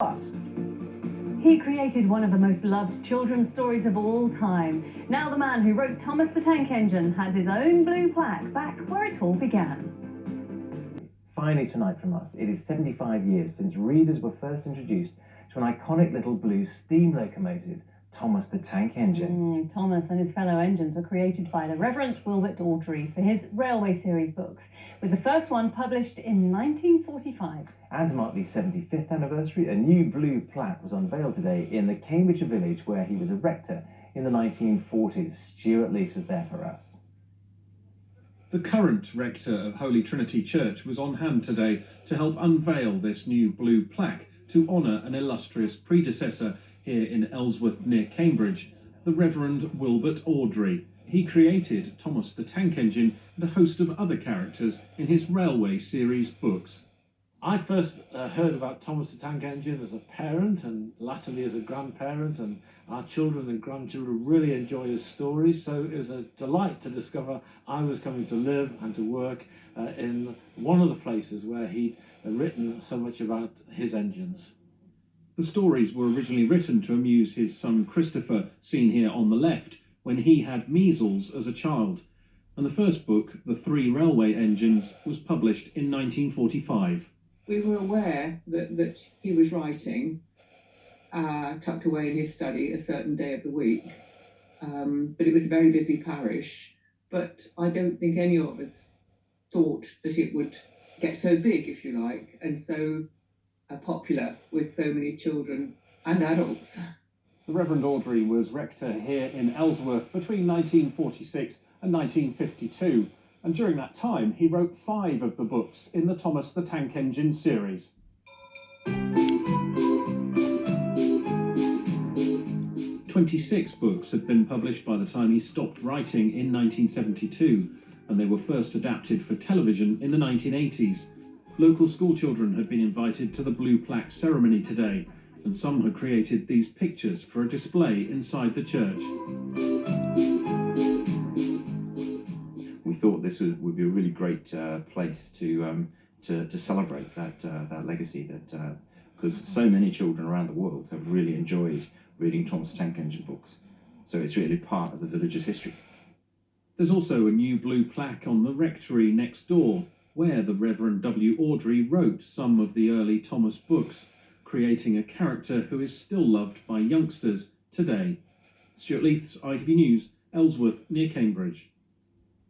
Us. He created one of the most loved children's stories of all time. Now the man who wrote Thomas the Tank Engine has his own blue plaque back where it all began. Finally tonight from us, it is 75 years since readers were first introduced to an iconic little blue steam locomotive, Thomas the Tank Engine. Thomas and his fellow engines were created by the Reverend Awdry for his Railway Series books, with the first one published in 1945. And to mark the 75th anniversary, a new blue plaque was unveiled today in the Cambridgeshire village where he was a rector in the 1940s. Stuart Leese was there for us. The current rector of Holy Trinity Church was on hand today to help unveil this new blue plaque to honour an illustrious predecessor here in Ellsworth near Cambridge, the Reverend Wilbert Awdry. He created Thomas the Tank Engine and a host of other characters in his Railway Series books. I first heard about Thomas the Tank Engine as a parent and latterly as a grandparent, and our children and grandchildren really enjoy his stories, so it was a delight to discover I was coming to live and to work in one of the places where he'd written so much about his engines. The stories were originally written to amuse his son Christopher, seen here on the left, when he had measles as a child, and the first book, The Three Railway Engines, was published in 1945. We were aware that he was writing, tucked away in his study a certain day of the week, but it was a very busy parish. But I don't think any of us thought that it would get so big, if you like, and so popular with so many children and adults. The Reverend Awdry was rector here in Ellsworth between 1946 and 1952. And during that time, he wrote 5 of the books in the Thomas the Tank Engine series. 26 books had been published by the time he stopped writing in 1972, and they were first adapted for television in the 1980s. Local schoolchildren had been invited to the Blue Plaque ceremony today, and some had created these pictures for a display inside the church. We thought this would be a really great place to celebrate that legacy, because so many children around the world have really enjoyed reading Thomas the Tank Engine books. So it's really part of the village's history. There's also a new blue plaque on the rectory next door, where the Reverend W. Awdry wrote some of the early Thomas books, creating a character who is still loved by youngsters today. Stuart Leese, ITV News, Ellsworth near Cambridge.